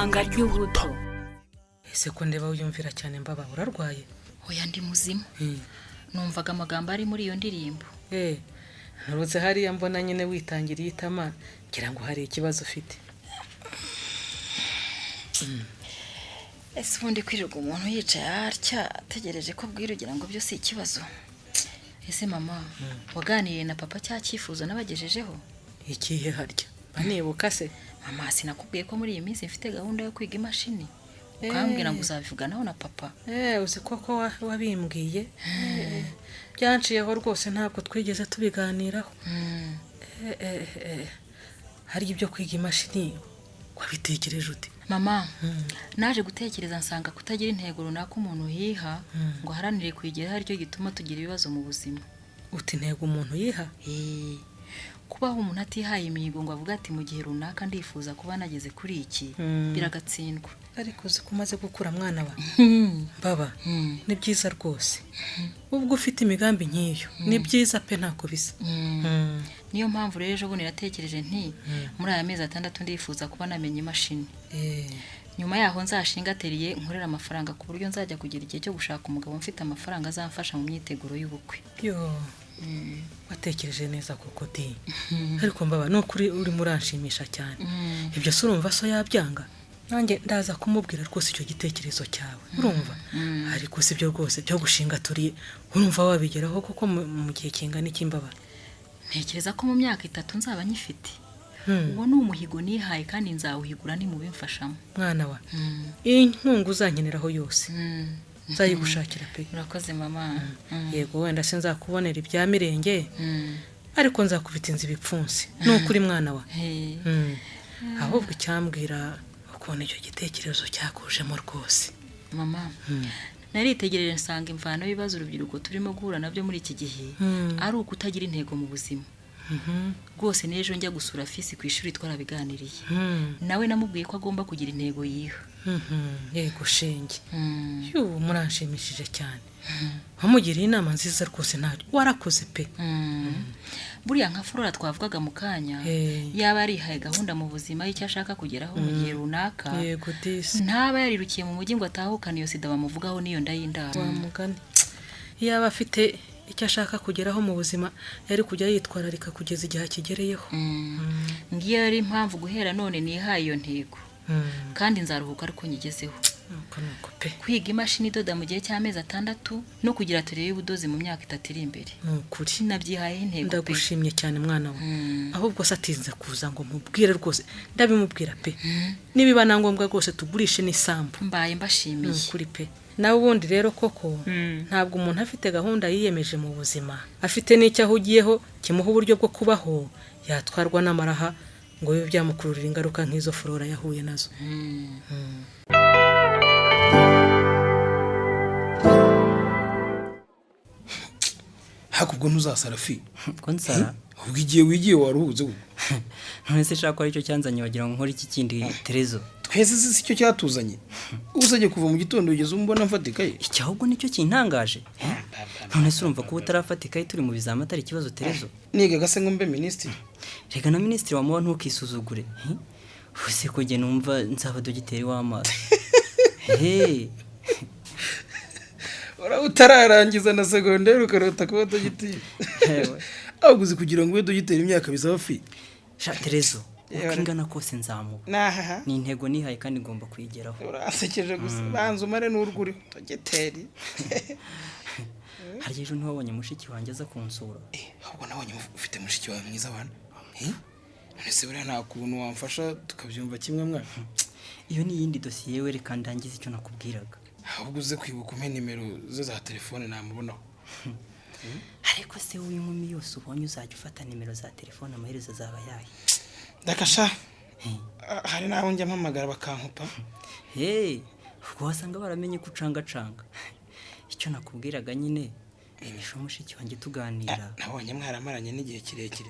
ibanga ry'ubuto. Ese ko ndeba uyumvira cyane mbaba urarwaye? Oya ndi muzima. Numvaga amagambo ari muri iyo ndirimbo. Nturutse hariya mbona nyine witangiriye itama ngira ngo hari ikibazo ufite. Ese ubundi kwirirwa umuntu yicaye atya ategereje ko bwira ugira ngo byose ikibazo. Ese mama waganiriye na papa cya cyifuzo nabagejejeho? Ikihe harya? Banibuka se? Mama sinakubwiye ko muri iyi minsi mfite gahunda yo kwiga imashini. Ukambwira ngo uzabivuganaho na papa. Uzi koko wabimbwiye. Byanciyeho rwose ntabwo twigeze tubiganiraho. Hari ibyo kwiga imashini wabitekereje ute? Mama naje gutekereza nsanga kutagira intego runaka umuntu yiha ngo haranire kwigera haryo gituma tugira ibibazo mu buzima. Uti intego umuntu yiha? Kubaho umuntu atihaye imihigo ngo avuga ati mu gihe runaka ndifuza kuba nageze kuri iki biragatsindwa. Ariko uzi ko umaze gukura mwana wa baba ni byiza rwose. Ubwo ufite imigambi nk'iyo ni byiza pe ntako bisa. Niyo mpamvu rero ejo bundi natekereje nti muri aya mezi 6 ndifuza kuba namenye imashini. Nyuma yaho nzashinga atelier nkorera amafaranga ku buryo nzajya kugira igihe cyo gushaka umugabo mfite amafaranga azamfasha mu myiteguro y'ubukwe. Watekereje neza koko di. Ariko mbaba no kuri uri muranshimisha cyane. Ibyo se urumva so yabyanga? Nanjye ndaza kumubwira rwose icyo gitekerezo cyawe. Urumva? Ariko si byo rwose byo gushinga turi urumva wabigeraho koko mu gihe kingana ikimbaba. Ntekereza ko mu myaka 3 nzaba nyifite. Uwo ni umuhigo nihaye kandi nzawuhigura ni mu bimfashamo. Mwana wa. Inkungu uzankeneraho yose. Nzayigushakira pe. Urakoze mama. Yego wenda sinzakubonera ibya mirenge. Ariko nzakubita inzi bipfunsi. Nukuri mwana wa. Ahubwo icyambwira ukuntu icyo gitekerezo cyakujemo rwose. Mama. Naritegereje nsanga imvano y'ibibazo urubyiruko turimo guhura nabyo muri iki gihe ari ukutagira intego mu buzima. Rwose n'ejo njya gusura fisi ku ishuri twarabiganiriye. Nawe namubwiye ko agomba kugira intego yiha. Yego shenge. Muranshimishije cyane. Wamugiriye inama nziza rwose ntari warakoze pe. Buriya nka Flora twavugaga mu kanya yaba ari haye gahunda mu buzima y'icyo ashaka kugeraho mu gihe runaka. Yego disi. Ntaba yarirukiye mu mujyi ngo atahukana iyo sida bamuvugaho niyo ndayindara. Wamugani. Yaba afite icyo ashaka kugeraho mu buzima yari kujya yitwararika kugeza igihe kigereyeho. Ngiye ari impamvu guhera none nihaye iyo ntego. Kandi nzaruhuka ariko nyigezeho. Nuko pe. Kwiga imashini idoda mu gihe cy'amezi 6 no kugira atelier y'ubudozi mu myaka 3 iri imbere. Nukuri nabyihaye intego pe. Ndagushimye cyane mwana wa. Ahubwo satinze kuza ngo mubwire rwose ndabimubwira pe. Nibiba nangombwa rwose tugurishe n'isambu. Mbaye mbashimiye. Nukuri pe. Nawe ubundi rero koko ntabwo umuntu afite gahunda yiyemeje mu buzima afite n'icyo ahugiyeho kimuha uburyo bwo kubaho yatwarwa n'amaraha ngo bibe byamukururira ingaruka nk'izo Flora yahuye nazo. Hakubwo ntuzasara fi. Ko nsara? Ubwo igiye wigiye waruhuze ubu. None se shaka aricyo cyanzanye wagira ngo nkore iki kindi Terezo. Twese si cyo cyatuzanye. Usajye kuva mu gitondo ugeze umbona mfatika ye. Icyo ahubwo nicyo kintangaje. None se urumva ko utarafatika ye turi mu bizama atari ikibazo Terezo. Niga gase ngo mbe ministry. Rega na ministry wamuba ntukisuzugure. Use ko je numva nzaba dogiteri w'amaso. Ora utararangiza na secondaire ukarota kuba dogiteri. Aguze kugira ngo we dogiteri imyaka bizaba fi. Sha Terezo. Ukingana kose nzamuka. Ni intego nihaye kandi ngomba kuyigeraho. Urasekeje gusa banza umare n'uruguri dogiteri. Hari ejo ntiwabonye mushiki wanjye aza kunsura. Ahubwo nabonye ufite mushiki wawe mwiza wana. None se buriya nta kuntu wamfasha tukabyumva kimwe mwana. Iyo ni yindi dosiye yewe reka ndangize icyo nakubwiraga. Ahubwo uze kwibuka umpe nimero ze za telefone namubonaho. Ariko se w'inkumi yose ubonye uzajya ufata nimero za telefone amaherezo zaba yayi. Ndakasha. Hari naho njya mpamagara bakankupa. Ubwo wasanga baramenye ko ucangacanga. Icyo nakubwiraga nyine ejo mushiki wanjye tuganira. Nabonye mwaramaranye n'igihe kirekire.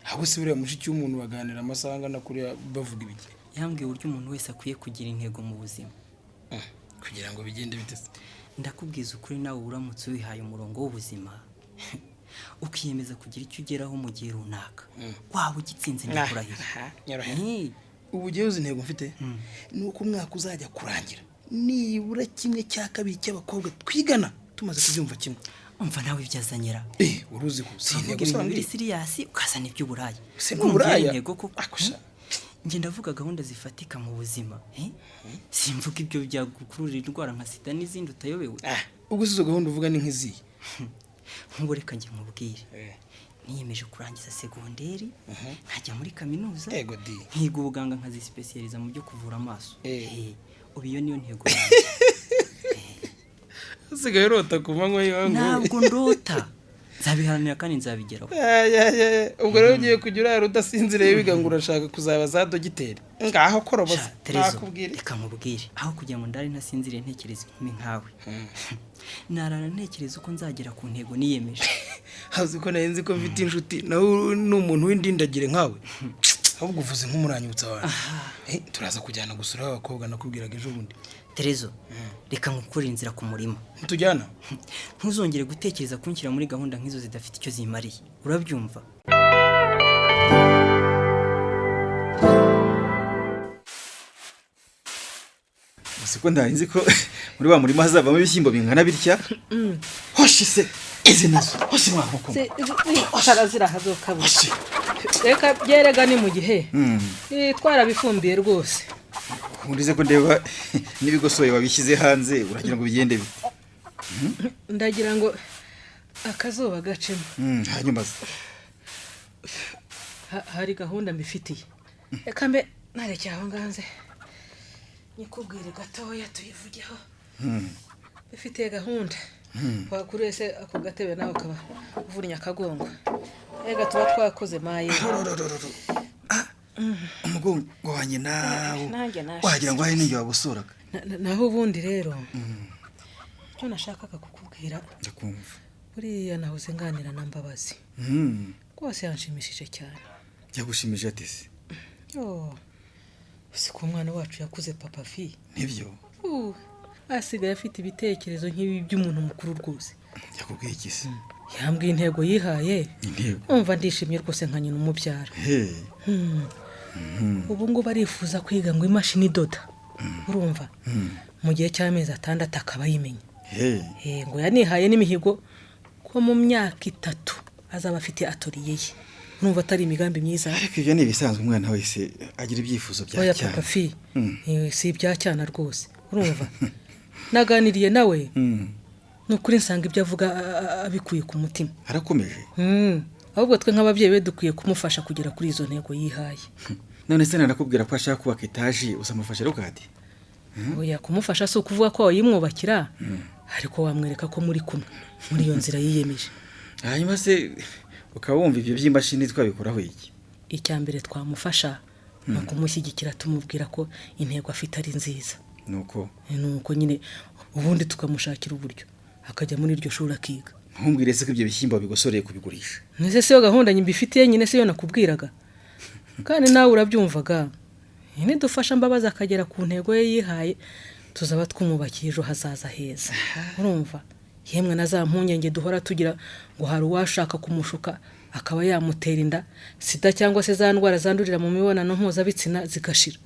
Ahubwo se buriya mushiki w'umuntu baganira amasaha angana kuri bavuga ibiki. Yambwiye uburyo umuntu wese akwiye kugira intego mu buzima. Kugira ngo bigende bitese. Ndakubwiza ukuri nawe uramutse wihaye umurongo w'ubuzima. Ukiyemeza kugira icyo ugeraho mu gihe runaka. Waba ugitsinze n'kurahira. ubu ugiye uzi intego mfite ni uko umwaka uzajya kurangira nibura kimwe cya kabiri cy'abakobwa twigana tumaze kubyumva kimwe. umva nawe ibyazanyira uruzi ko si intego usanzwe iri serious ukazana iby'uburaya si n'uburaya intego koko njye ndavuga gahunda zifatika mu buzima simvuga ibyo byagukururira indwara nka sida n'izindi utayobewe. ubwo izo gahunda uvuga ni nk'izihe? nk'ubu reka njye nkubwire niyemeje kurangiza segonderi nkajya muri kaminuza nkiga ubuganga nkazisipesiyaliza mu byo kuvura amaso. ubu iyo niyo ntego yanjye. usigaye urota ku manywa y'ihangu? ntabwo ndota, nzabiharanira kandi nzabigeraho. ubwo rero ugiye kujya urara udasinziriye wiga ngo urashaka kuzaba za dogiteri? ngaho koroboza nakubwire. reka mubwire, aho kugira ngo ndare ntasinziriye ntekereza inkumi nkawe narara ntekereza uko nzagera ku ntego niyemeje. hazi ko nari nzi ko mfite inshuti nawe ni umuntu w'indindagire nkawe. ahubwo uvuze nk'umuranyutsa wawe. turaza kujyana gusura abakobwa nakubwiraga ejo bundi. Terezo, reka ngukurire inzira ku murima. Tujyana? Ntuzongere gutekereza kunshyira muri gahunda nk'izo zidafite icyo zimariye. Urabyumva? Siko ndarinzi ko muri wa murima hazavamo ibishyimbo bingana bitya. Hoshi se izi nazo. Hoshi mwamuko. Tarazira hazoka bushi. Reka byerega ni mu gihe. Twarabifumbiye rwose. Urize ko ndeba nibigosoye wabishyize hanze uragira ngo bigende bite? Ndagira ngo akazuba gacemo. Hanyuma hari gahunda mbifitiye. Reka mbe nareke aho nganze. Nikubwire gatoya tuyivugeho. Bifitiye gahunda. Wakurese ako gatebe nawe kaba uvunya kagongo. Ega tuba twakoze maye. umugongo wanjye nawo wagira ngo hari n'ingiye wabusuraga. Naho ubundi rero cyo nashakaga kukubwira. Ndakumva. Buriya nahoze nganira na Mbabazi. Rwose yanshimishije cyane. Yagushimije ate se? Usiko umwana wacu yakuze papa fi. Nibyo. Asigaye afite ibitekerezo nk'ibi by'umuntu mukuru rwose. Yakubwiye iki se? Yambwiye intego yihaye. Intego. Umva ndishimye rwose nka nyina umubyara. Ubu ngo barifuza kwiga ngo imashini idoda. Urumva? Mu gihe cy'amezi 6 akaba yimenye. Ngo yanihaye n'imihigo ko mu myaka 3 azaba afite atelier ye. Numva atari imigambi myiza. Ariko ibyo ni ibisanzwe umwana wese agira ibyifuzo bya cyane. Oya papa fi. Si ibya cyane rwose. Urumva? Naganiriye nawe. Nukuri nsanga ibyo avuga abikuye ku mutima. Arakomeje. Ahubwo twe nk'ababyeyi be dukwiye kumufasha kugera kuri izo ntego yihaye. None se narakubwira ko ashaka kubaka etaje usamufasha rukati? Oya kumufasha so kuvuga ko yimwubakira ariko wamwereka ko muri kumwe muri iyo nzira yiyemeje. Hanyuma se ukawumva ibyo by'imashini twabikoraho iki? Icyambere twamufasha no kumushyigikira tumubwira ko intego afite ari nziza. Nuko nyine ubundi tukamushakira uburyo akajya muri iryo shuri akiga. Ntumbwire se ko ibyo bishyimbo bigosoreye kubigurisha. Nese se yo gahunda nyibifitiye nyine se yo nakubwiraga. Kandi nawe urabyumvaga. Nyine dufasha Mbabazi akagera ku ntego ye yihaye tuzaba twumubakiye ejo hazaza heza. Urumva? Yemwe na za mpungenge duhora tugira ngo hari uwashaka kumushuka akaba yamutera inda sida cyangwa se za ndwara zandurira mu mibonano mpuzabitsina zigashira.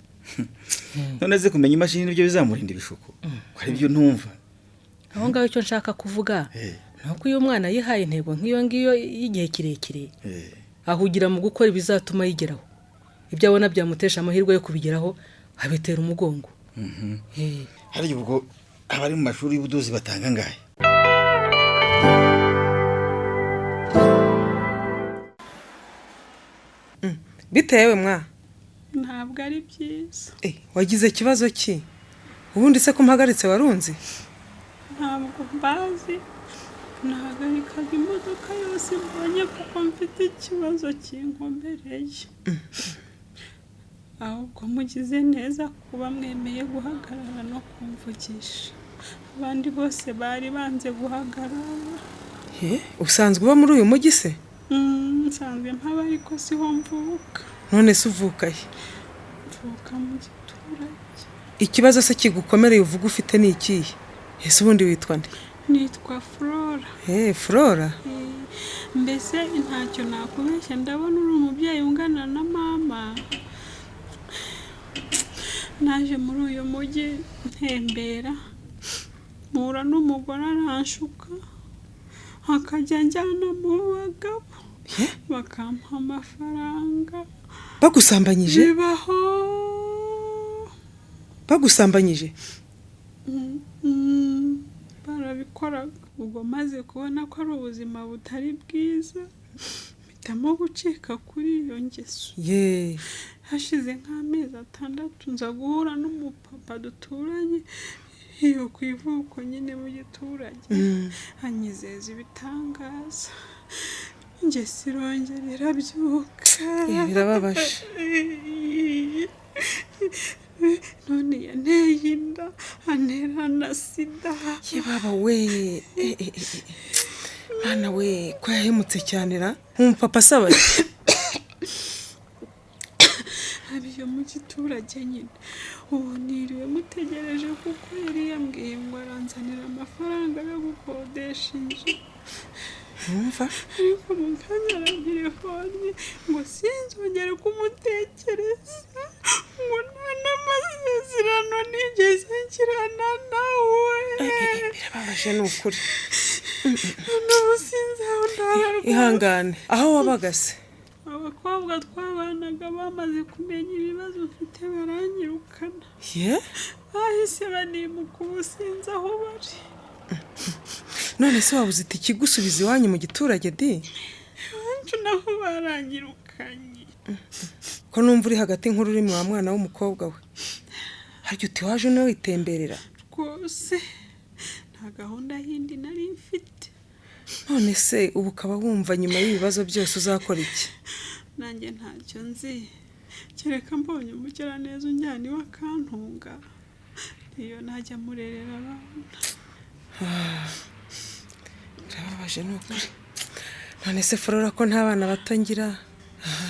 None ze kumenya imashini nibyo bizamurinda ibishuko. Kwari byo ntumva. Aho ngaho icyo nshaka kuvuga nuko uyu mwana yihaye intego nk'iyo ngiyo y'igihe kirekire. Ahugira mu gukora ibizatuma yigeraho. Ibyo abona byamutesha amahirwe yo kubigeraho abitera umugongo. Hari ubwo abari mu mashuri y'ubudozi batanga ngahe? Bitewe mwa ntabwo ari byiza. Wagize ikibazo ki? Ubundi se ko mpagaritse warunze? Ntabwo mbazi. Nahagarikaga imodoka yose mbonye kuko mfite ikibazo kinkombereye. Ahubwo mugize neza kuba mwemeye guhagarara no kumvugisha. Abandi bose bari banze guhagarara. Usanzwe uba muri uyu mujyi se? Nsanzwe mpaba ariko siho mvuka. None se uvuka he? Mvuka mu giturage. Ikibazo se kigukomereye uvuga ufite ni ikihe? Ese ubundi witwa nde? Nitwa Flora. Flora? Mbese ntacyo nakubeshya ndabona uri umubyeyi ungana na mama. naje muri uyu mujyi ntembera mpura n'umugore aranshuka akajya njyana mu bagabo bakampa amafaranga. Bagusambanyije? Bibaho. Bagusambanyije? Barabikoraga. Ubwo maze kubona ko ari ubuzima butari bwiza mpitamo gucika kuri iyo ngeso. Hashize nk'amezi 6 nza guhura n'umupapa duturanye iyo ku ivuko nyine mu giturage anyizeza ibitangaza. Ingeso irongera irabyuka. Birababaje. None yanteye inda antera na sida. Baba we mwana we ko yahemutse cyane ra umupapa asaba abiyo mu giturage nyine. Ubu niriwe mutegereje kuko yari yambwiye ngo aranzanira amafaranga yo gukodesha inzu. Ariko mu kanya aratelefone ngo sinzongere kumutekereza ngo nta n'amasezerano nigeze ngirana nawe. Birababaje ni ukuri. N'ubu sinzaho ndararwa. Ihangane aho wabaga se? Abakobwa twabanaga bamaze kumenya ibibazo mfite baranyirukana. Bahise banimuka ubu sinzi aho bari. None se wabuze iti kigusubiza iwanyu mu giturage di? Iwanyu naho baranyirukanye. Ko numva uri hagati nk'ururimi wa mwana w'umukobwa we. Haryo uti waje no witemberera? Rwose nta gahunda yindi nari mfite. None se ubu ukaba wumva nyuma y'ibibazo byose uzakora iki? Nanjye ntacyo nzi. Kereka mbonye umugiraneza unjyana iwe akantunga. Iyo najya murerera abana. Birababaje ni ukuri. None se Flora ko nta bana batangira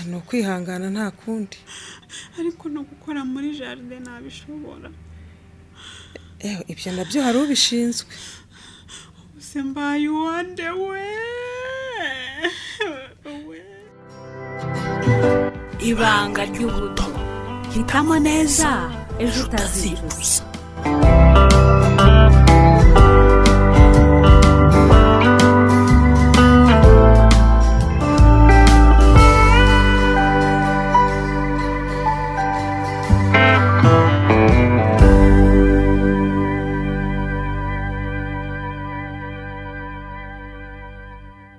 ni ukwihangana nta kundi. Ariko no gukora muri jardin nabishobora. Ibyo nabyo hari ubishinzwe. Se mbaye uwande we. Ibanga ry'ubuto. Hitamo neza ejo utazicuza.